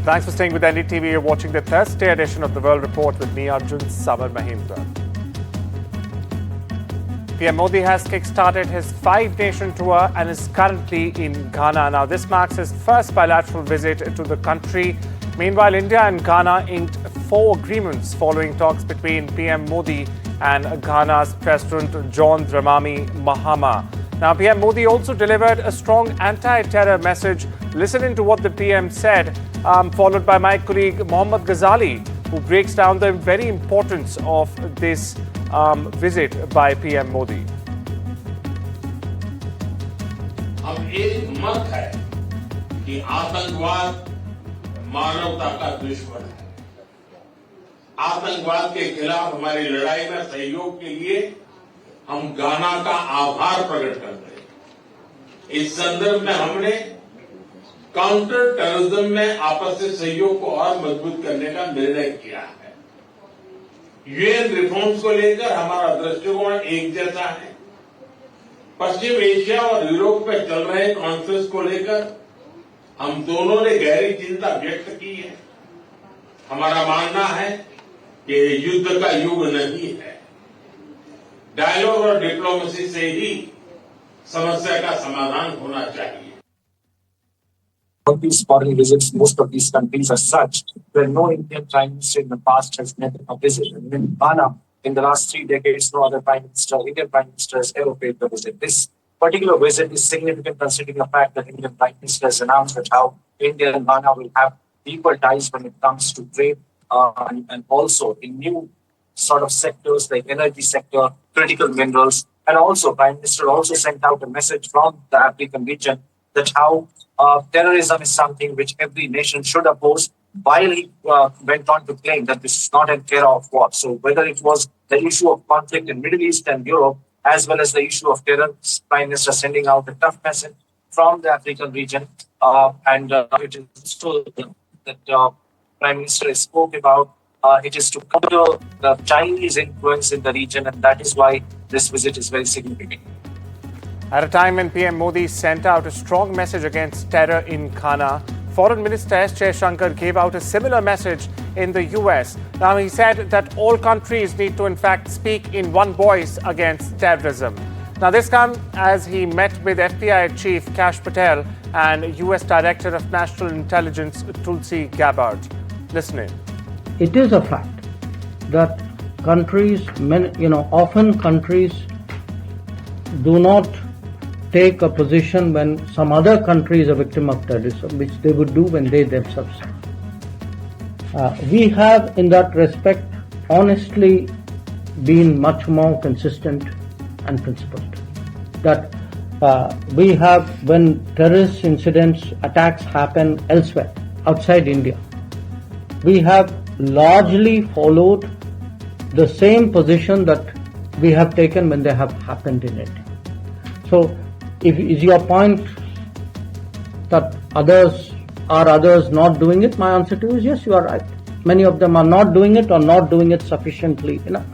Thanks for staying with NDTV. You're watching the Thursday edition of the World Report with me, Arjun, Samar, Mahendran. PM Modi has kick-started his 5-nation tour and is currently in Ghana. Now, this marks his first bilateral visit to the country. Meanwhile, India and Ghana inked 4 agreements following talks between PM Modi and Ghana's President John Dramani Mahama. Now, PM Modi also delivered a strong anti-terror message. Listen into what the PM said, followed by my colleague Mohammad Ghazali, who breaks down the very importance of this visit by PM Modi. अब एक मत है कि आतंकवाद मानवता का दुश्मन है। आतंकवाद के खिलाफ हमारी लड़ाई में सहयोग के लिए हम गाना का आभार प्रकट करते हैं। इस संदर्भ में हमने काउंटर टेररिज्म में आपसी सहयोग को और मजबूत करने का निर्णय किया है। यूएन रिफॉर्म्स को लेकर हमारा दृष्टिकोण एक जैसा है। पश्चिम एशिया और यूरोप में चल रहे कॉन्फ्लिक्ट को लेकर हम दोनों ने गहरी चिंता व्यक्त की है। हमारा मानना है कि युद्ध का युग नहीं है। डायलॉग और डिप्लोमेसी से ही समस्या का समाधान होना चाहिए। All these foreign visits, most of these countries are such where no Indian Prime Minister in the past has made a visit. And in Ghana, in the last 3 decades, no other Indian Prime Minister has ever paid a visit. This particular visit is significant considering the fact that Indian Prime Minister has announced that how India and Ghana will have deeper ties when it comes to trade and also in new sort of sectors like energy sector, critical minerals. And also, Prime Minister also sent out a message from the African region that how terrorism is something which every nation should oppose, while he went on to claim that this is not an era of war. So whether it was the issue of conflict in Middle East and Europe, as well as the issue of terror, Prime Minister sending out a tough message from the African region. It is still that Prime Minister spoke about. It is to counter the Chinese influence in the region, and that is why this visit is very significant. At a time when PM Modi sent out a strong message against terror in Ghana, Foreign Minister Jaishankar gave out a similar message in the US. Now, he said that all countries need to, in fact, speak in one voice against terrorism. Now, this comes as he met with FBI Chief Kash Patel and US Director of National Intelligence Tulsi Gabbard. Listen in. It is a fact that countries, often countries do not take a position when some other country is a victim of terrorism, which they would do when they themselves are. We have, in that respect, honestly been much more consistent and principled. That we have, when terrorist incidents, attacks happen elsewhere, outside India, we have largely followed the same position that we have taken when they have happened in India. So, if is your point that others not doing it, my answer to you is yes, you are right. Many of them are not doing it or not doing it sufficiently enough.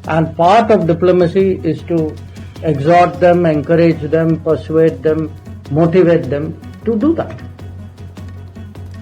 And part of diplomacy is to exhort them, encourage them, persuade them, motivate them to do that.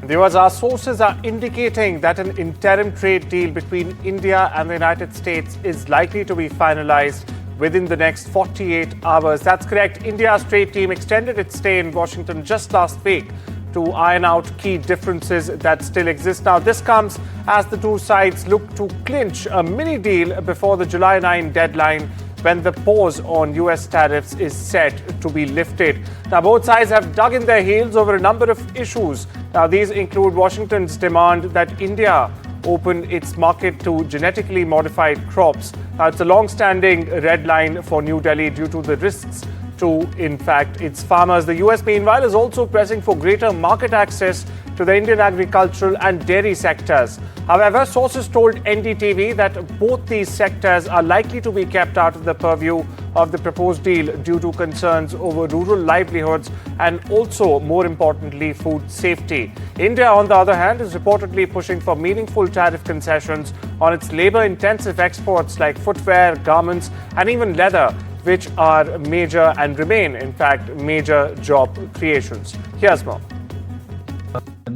Viewers, our sources are indicating that an interim trade deal between India and the United States is likely to be finalized within the next 48 hours. That's correct. India's trade team extended its stay in Washington just last week to iron out key differences that still exist. Now, this comes as the two sides look to clinch a mini deal before the July 9 deadline, when the pause on US tariffs is set to be lifted. Now, both sides have dug in their heels over a number of issues. Now, these include Washington's demand that India open its market to genetically modified crops. Now, it's a long-standing red line for New Delhi due to the risks to, in fact, its farmers. The US, meanwhile, is also pressing for greater market access to the Indian agricultural and dairy sectors. However, sources told NDTV that both these sectors are likely to be kept out of the purview of the proposed deal due to concerns over rural livelihoods and also, more importantly, food safety. India, on the other hand, is reportedly pushing for meaningful tariff concessions on its labor-intensive exports like footwear, garments, and even leather, which are major and remain, in fact, major job creations. Here's more.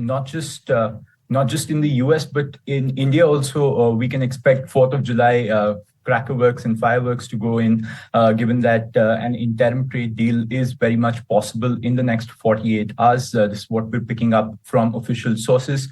not just in the US, but in India also. We can expect 4th of July cracker works and fireworks to go in, given that an interim trade deal is very much possible in the next 48 hours. This is what we're picking up from official sources.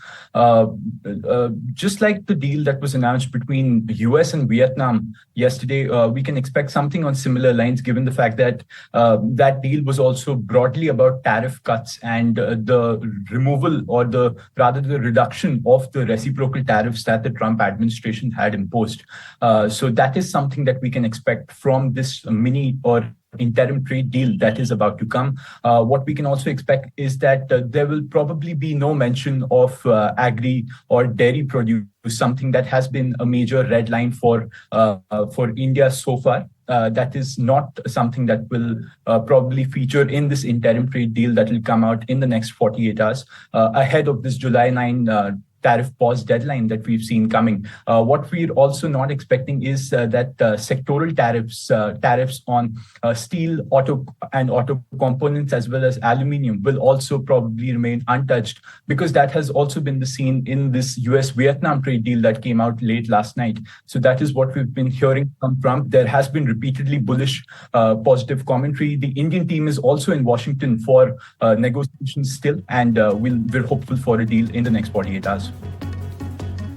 Just like the deal that was announced between the US and Vietnam yesterday, we can expect something on similar lines, given the fact that that deal was also broadly about tariff cuts and the removal, or the reduction of the reciprocal tariffs that the Trump administration had imposed. So that is something that we can expect from this mini or interim trade deal that is about to come. What we can also expect is that there will probably be no mention of agri or dairy produce, something that has been a major red line for India so far. That is not something that will probably feature in this interim trade deal that will come out in the next 48 hours ahead of this July 9 tariff pause deadline that we've seen coming. What we're also not expecting is that sectoral tariffs on steel, auto components, as well as aluminium, will also probably remain untouched, because that has also been the scene in this US-Vietnam trade deal that came out late last night. So that is what we've been hearing from Trump. There has been repeatedly bullish, positive commentary. The Indian team is also in Washington for negotiations still, and we're hopeful for a deal in the next 48 hours.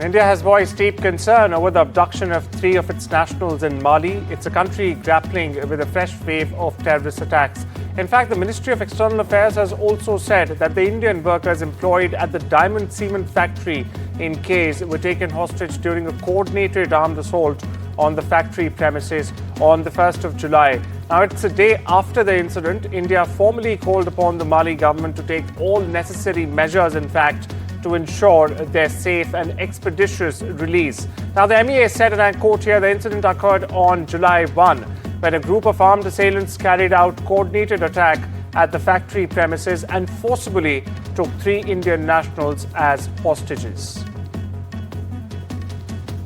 India has voiced deep concern over the abduction of 3 of its nationals in Mali. It's a country grappling with a fresh wave of terrorist attacks. In fact, the Ministry of External Affairs has also said that the Indian workers employed at the diamond cement factory in Case were taken hostage during a coordinated armed assault on the factory premises on the 1st of July. Now, it's a day after the incident. India formally called upon the Mali government to take all necessary measures, in fact, to ensure their safe and expeditious release. Now, the MEA said, and I quote here, the incident occurred on July 1, when a group of armed assailants carried out coordinated attack at the factory premises and forcibly took 3 Indian nationals as hostages.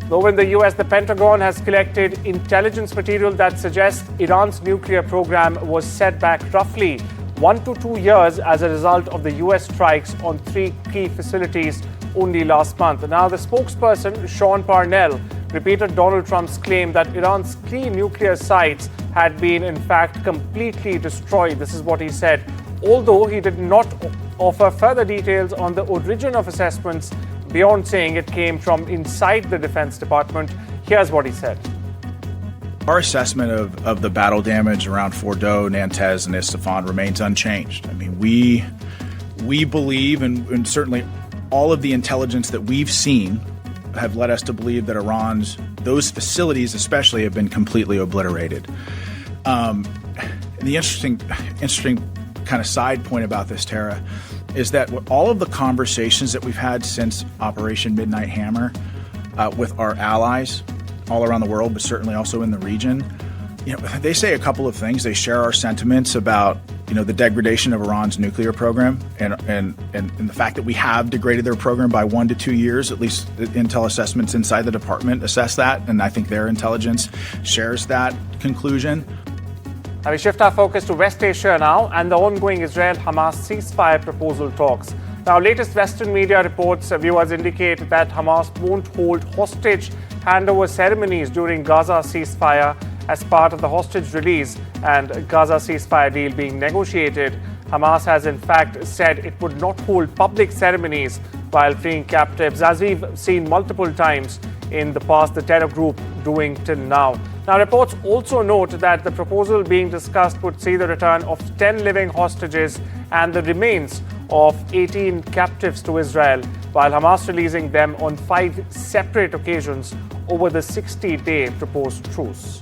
Though in the US, the Pentagon has collected intelligence material that suggests Iran's nuclear program was set back roughly 1 to 2 years as a result of the US strikes on 3 key facilities only last month. Now, the spokesperson, Sean Parnell, repeated Donald Trump's claim that Iran's key nuclear sites had been, in fact, completely destroyed. This is what he said, although he did not offer further details on the origin of assessments beyond saying it came from inside the Defense Department. Here's what he said. Our assessment of the battle damage around Fordow, Nantes, and Isfahan remains unchanged. I mean, we believe, and certainly all of the intelligence that we've seen have led us to believe that those facilities especially have been completely obliterated. And the interesting kind of side point about this, Tara, is that all of the conversations that we've had since Operation Midnight Hammer with our allies all around the world, but certainly also in the region, they say a couple of things. They share our sentiments about, the degradation of Iran's nuclear program and the fact that we have degraded their program by 1 to 2 years. At least the intel assessments inside the department assess that, and I think their intelligence shares that conclusion. Now we shift our focus to West Asia now and the ongoing Israel-Hamas ceasefire proposal talks. Now, latest Western media reports, viewers indicate that Hamas won't hold hostage handover ceremonies during Gaza ceasefire as part of the hostage release and Gaza ceasefire deal being negotiated. Hamas has in fact said it would not hold public ceremonies while freeing captives, as we've seen multiple times in the past the terror group doing till now. Now, reports also note that the proposal being discussed would see the return of 10 living hostages and the remains of 18 captives to Israel, while Hamas releasing them on 5 separate occasions over the 60-day proposed truce.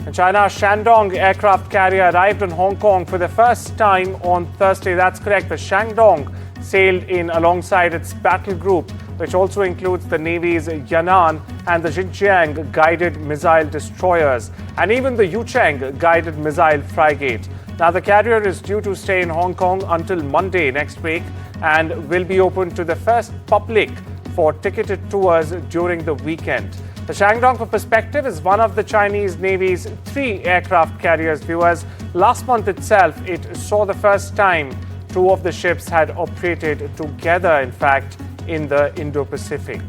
In China, Shandong aircraft carrier arrived in Hong Kong for the first time on Thursday. That's correct. The Shandong sailed in alongside its battle group, which also includes the Navy's Yan'an and the Zhejiang guided missile destroyers, and even the Yucheng guided missile frigate. Now, the carrier is due to stay in Hong Kong until Monday next week and will be open to the first public for ticketed tours during the weekend. The Shandong, for perspective, is one of the Chinese Navy's 3 aircraft carriers. Viewers, last month itself, it saw the first time Two of the ships had operated together, in fact, in the Indo-Pacific.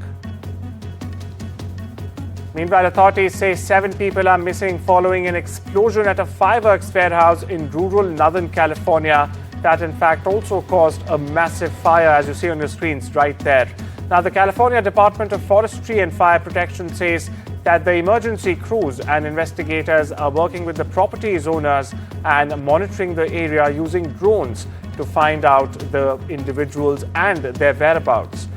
Meanwhile, authorities say 7 people are missing following an explosion at a fireworks warehouse in rural Northern California that in fact also caused a massive fire, as you see on your screens right there. Now, the California Department of Forestry and Fire Protection says that the emergency crews and investigators are working with the property's owners and monitoring the area using drones to find out the individuals and their whereabouts.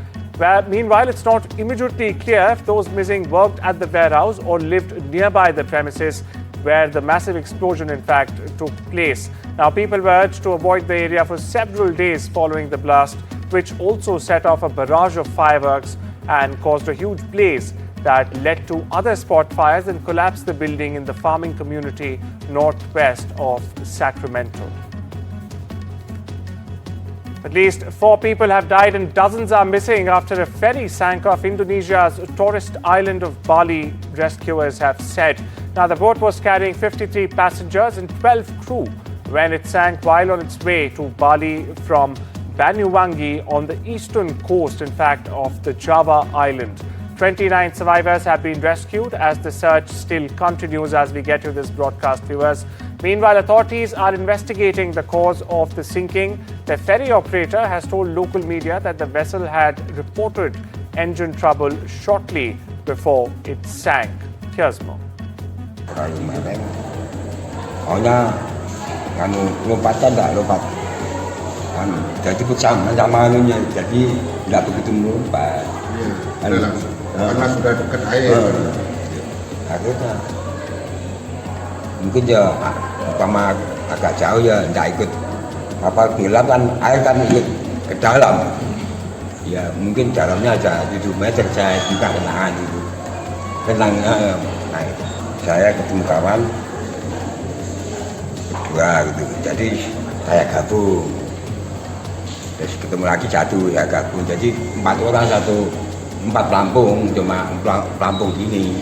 Meanwhile, it's not immediately clear if those missing worked at the warehouse or lived nearby the premises where the massive explosion in fact took place. Now, people were urged to avoid the area for several days following the blast, which also set off a barrage of fireworks and caused a huge blaze that led to other spot fires and collapsed the building in the farming community northwest of Sacramento. At least 4 people have died and dozens are missing after a ferry sank off Indonesia's tourist island of Bali, rescuers have said. Now, the boat was carrying 53 passengers and 12 crew when it sank while on its way to Bali from Banyuwangi on the eastern coast, in fact, of the Java island. 29 survivors have been rescued as the search still continues as we get you this broadcast, viewers. Meanwhile, authorities are investigating the cause of the sinking. The ferry operator has told local media that the vessel had reported engine trouble shortly before it sank. Here's more. Lompatan tak lompat. Jadi pecah sama anunya, jadi tidak begitu melompat. Karena sudah dekat air. Akhirnya mungkin ya umpama agak jauh ya tidak ikut kapal tenggelam kan, air kan ikut ke dalam. Ya mungkin dalamnya aja 7 meter saya buka kenangan itu. Kenangnya naik. Saya ketemu kawan berdua gitu. Jadi saya gabung. Terus ketemu lagi satu ya gabung. Jadi 4 orang 4 pelampung, cuma pelampung gini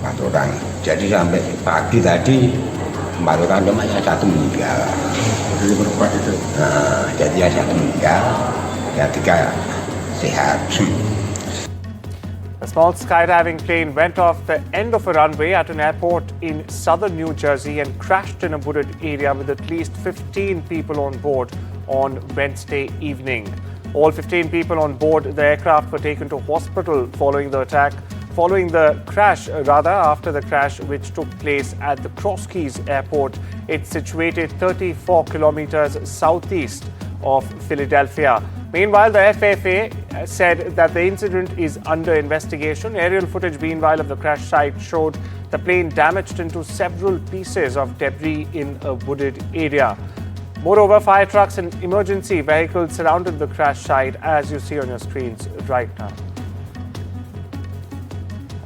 4 orang. Jadi sampai pagi tadi 4 orang cuma yang 1 meninggal. Jadi berempat itu. Nah, jadi yang 1 meninggal, yang 3 sehat. A small skydiving plane went off the end of a runway at an airport in southern New Jersey and crashed in a wooded area with at least 15 people on board on Wednesday evening. All 15 people on board the aircraft were taken to hospital following the crash, after the crash, which took place at the Cross Keys Airport. It's situated 34 kilometers southeast of Philadelphia. Meanwhile, the FAA said that the incident is under investigation. Aerial footage, meanwhile, of the crash site showed the plane damaged into several pieces of debris in a wooded area. Moreover, fire trucks and emergency vehicles surrounded the crash site, as you see on your screens right now.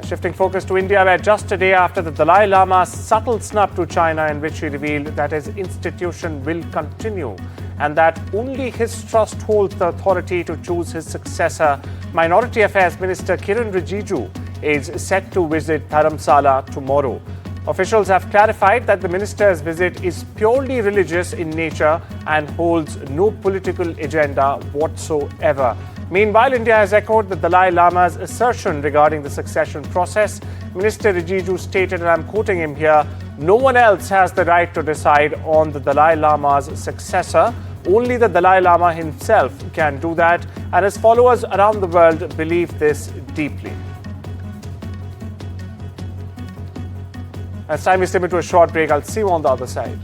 Shifting focus to India, where just a day after the Dalai Lama's subtle snub to China, in which he revealed that his institution will continue and that only his trust holds the authority to choose his successor, Minority Affairs Minister Kiren Rijiju is set to visit Dharamsala tomorrow. Officials have clarified that the minister's visit is purely religious in nature and holds no political agenda whatsoever. Meanwhile, India has echoed the Dalai Lama's assertion regarding the succession process. Minister Rijiju stated, and I'm quoting him here, "No one else has the right to decide on the Dalai Lama's successor. Only the Dalai Lama himself can do that, and his followers around the world believe this deeply." As time is limited to a short break, I'll see you on the other side.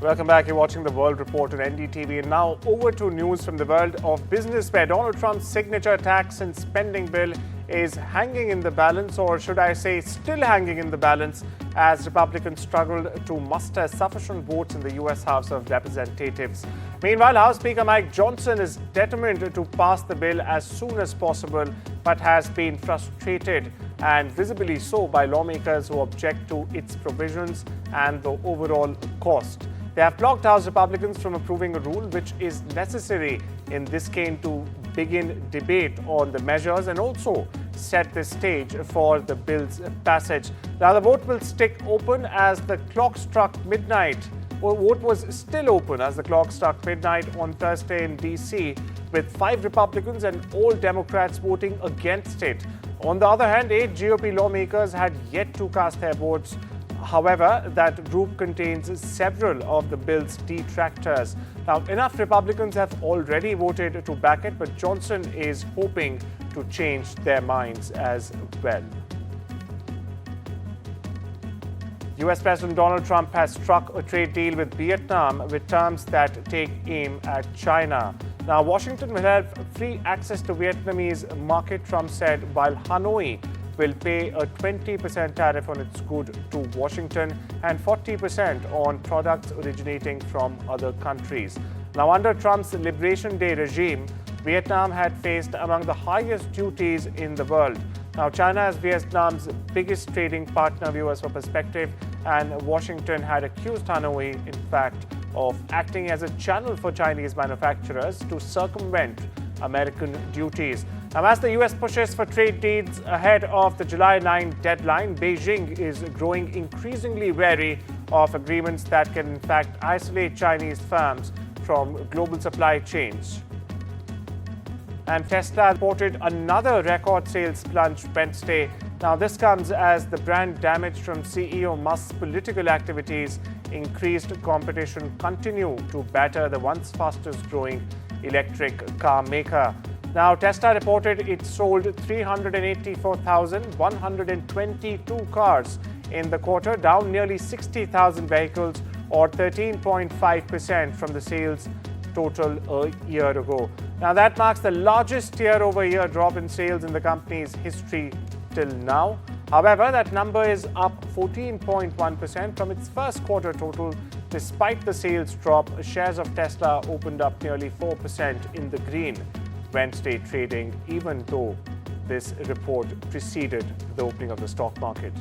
Welcome back. You're watching the World Report on NDTV. And now over to news from the world of business, where Donald Trump's signature tax and spending bill is hanging in the balance, or should I say still hanging in the balance, as Republicans struggled to muster sufficient votes in the U.S. House of Representatives. Meanwhile, House Speaker Mike Johnson is determined to pass the bill as soon as possible, but has been frustrated, and visibly so, by lawmakers who object to its provisions and the overall cost. They have blocked House Republicans from approving a rule which is necessary in this case to begin debate on the measures and also set the stage for the bill's passage. Now, the vote will stick open as the clock struck midnight. Well, vote was still open as the clock struck midnight on Thursday in DC, with 5 Republicans and all Democrats voting against it. On the other hand, 8 GOP lawmakers had yet to cast their votes. However, that group contains several of the bill's detractors. Now, enough Republicans have already voted to back it, but Johnson is hoping to change their minds as well. US President Donald Trump has struck a trade deal with Vietnam with terms that take aim at China. Now, Washington will have free access to Vietnamese market, Trump said, while Hanoi will pay a 20% tariff on its goods to Washington and 40% on products originating from other countries. Now, under Trump's Liberation Day regime, Vietnam had faced among the highest duties in the world. Now, China is Vietnam's biggest trading partner, viewers, for perspective, and Washington had accused Hanoi, in fact, of acting as a channel for Chinese manufacturers to circumvent American duties. Now, as the US pushes for trade deals ahead of the July 9 deadline, Beijing is growing increasingly wary of agreements that can, in fact, isolate Chinese firms from global supply chains. And Tesla reported another record sales plunge Wednesday. Now, this comes as the brand damage from CEO Musk's political activities, increased competition continue to batter the once fastest growing electric car maker. Now, Tesla reported it sold 384,122 cars in the quarter, down nearly 60,000 vehicles or 13.5% from the sales total a year ago. Now, that marks the largest year-over-year drop in sales in the company's history till now. However, that number is up 14.1% from its first quarter total. Despite the sales drop, shares of Tesla opened up nearly 4% in the green Wednesday trading, even though this report preceded the opening of the stock market.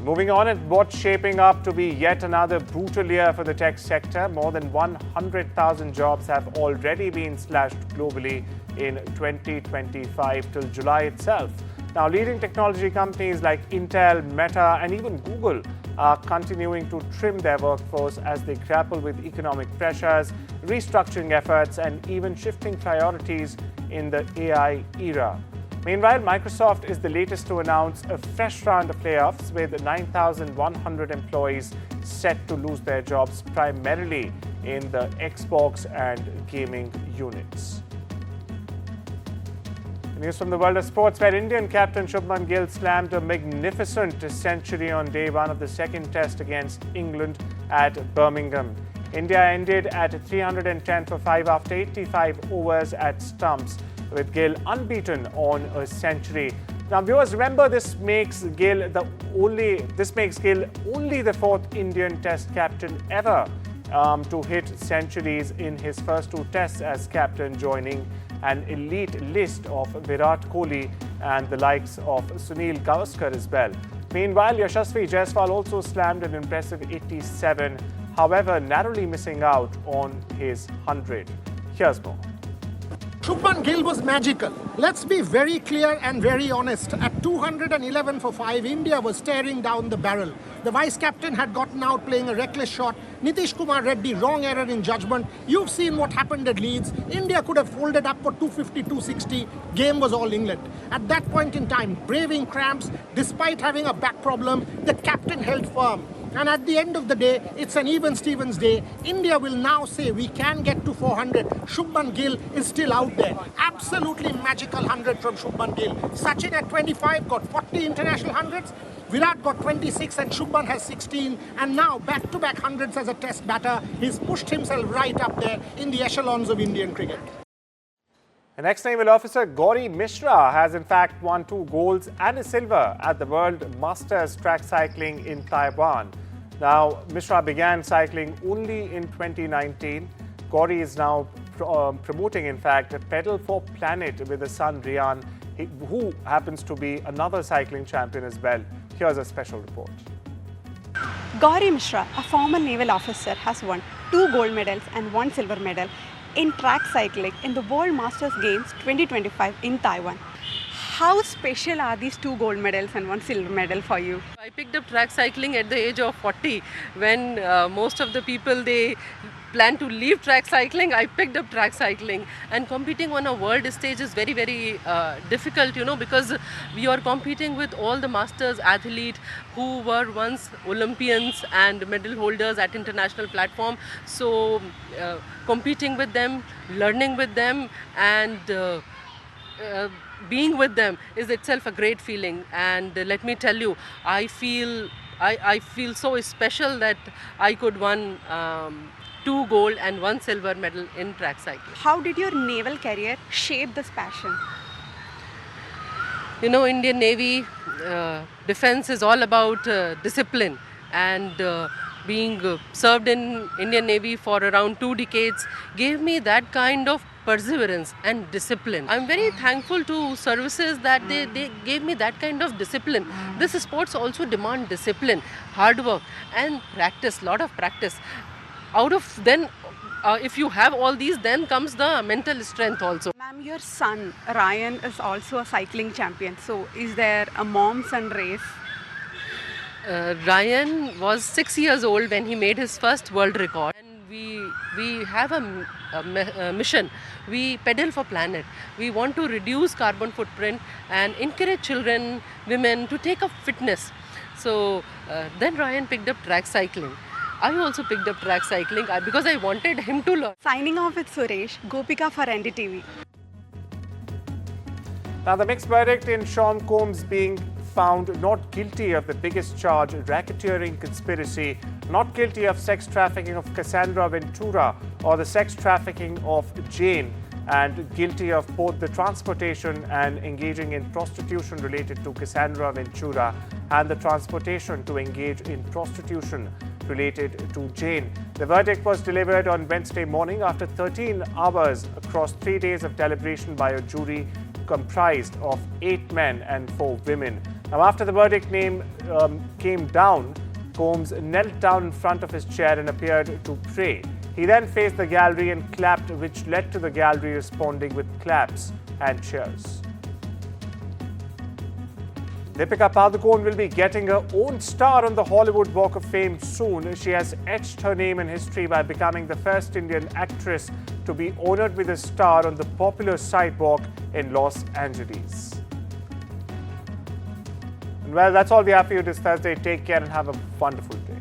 Moving on, and what's shaping up to be yet another brutal year for the tech sector. More than 100,000 jobs have already been slashed globally in 2025 till July itself. Now, leading technology companies like Intel, Meta, and even Google are continuing to trim their workforce as they grapple with economic pressures, restructuring efforts, and even shifting priorities in the AI era. Meanwhile, Microsoft is the latest to announce a fresh round of layoffs, with 9,100 employees set to lose their jobs, primarily in the Xbox and gaming units. News from the world of sports, where Indian captain Shubman Gill slammed a magnificent century on day one of the second test against England at Birmingham. India ended at 310 for 5 after 85 overs at stumps, with Gill unbeaten on a century. Now, viewers, remember, this makes Gill only the 4th Indian Test captain ever to hit centuries in his first 2 tests as captain, joining an elite list of Virat Kohli and the likes of Sunil Gavaskar as well. Meanwhile, Yashasvi Jaiswal also slammed an impressive 87, however, narrowly missing out on his 100. Here's more. Shubman Gill was magical. Let's be very clear and very honest. At 211 for 5, India was staring down the barrel. The vice captain had gotten out playing a reckless shot. Nitish Kumar Reddy, wrong error in judgment. You've seen what happened at Leeds. India could have folded up for 250, 260. Game was all England. At that point in time, braving cramps, despite having a back problem, the captain held firm. And at the end of the day, it's an even Stevens day. India will now say we can get to 400. Shubman Gill is still out there. Absolutely magical 100 from Shubman Gill. Sachin at 25 got 40 international hundreds. Virat got 26 and Shubman has 16. And now back-to-back hundreds as a test batter. He's pushed himself right up there in the echelons of Indian cricket. The next naval officer, Gauri Mishra, has in fact won 2 golds and a silver at the World Masters track cycling in Taiwan. Now, Mishra began cycling only in 2019. Gauri is now promoting, in fact, a Pedal for Planet with his son Rian, who happens to be another cycling champion as well. Here's a special report. Gauri Mishra, a former naval officer, has won 2 gold medals and 1 silver medal in track cycling in the World Masters Games 2025 in Taiwan. How special are these 2 gold medals and 1 silver medal for you? I picked up track cycling at the age of 40 when most of the people they plan to leave track cycling. I picked up track cycling, and competing on a world stage is very difficult, because we are competing with all the masters athletes who were once Olympians and medal holders at international platform. So competing with them, learning with them, and being with them is itself a great feeling. And let me tell you, I feel so special that I could win 2 gold and 1 silver medal in track cycling. How did your naval career shape this passion? Indian Navy defense is all about discipline, and being served in Indian Navy for around 2 decades gave me that kind of perseverance and discipline. I'm very thankful to services that they gave me that kind of discipline. This sports also demand discipline, hard work and practice, lot of practice. Out of then, if you have all these, then comes the mental strength also. Ma'am, your son Ryan is also a cycling champion. So is there a mom-son race? Ryan was 6 years old when he made his first world record. And we have a mission. We pedal for planet. We want to reduce carbon footprint and encourage children, women to take up fitness. So then Ryan picked up track cycling. I also picked up track cycling because I wanted him to learn. Signing off with Suresh, Gopika for NDTV. Now, the mixed verdict in Sean Combs being found not guilty of the biggest charge, racketeering conspiracy, not guilty of sex trafficking of Cassandra Ventura or the sex trafficking of Jane, and guilty of both the transportation and engaging in prostitution related to Cassandra Ventura and the transportation to engage in prostitution related to Jane. The verdict was delivered on Wednesday morning after 13 hours across 3 days of deliberation by a jury comprised of 8 men and 4 women. Now, after the verdict came down, Combs knelt down in front of his chair and appeared to pray. He then faced the gallery and clapped, which led to the gallery responding with claps and cheers. Deepika Padukone will be getting her own star on the Hollywood Walk of Fame soon. She has etched her name in history by becoming the first Indian actress to be honored with a star on the popular sidewalk in Los Angeles. Well, that's all we have for you this Thursday. Take care and have a wonderful day.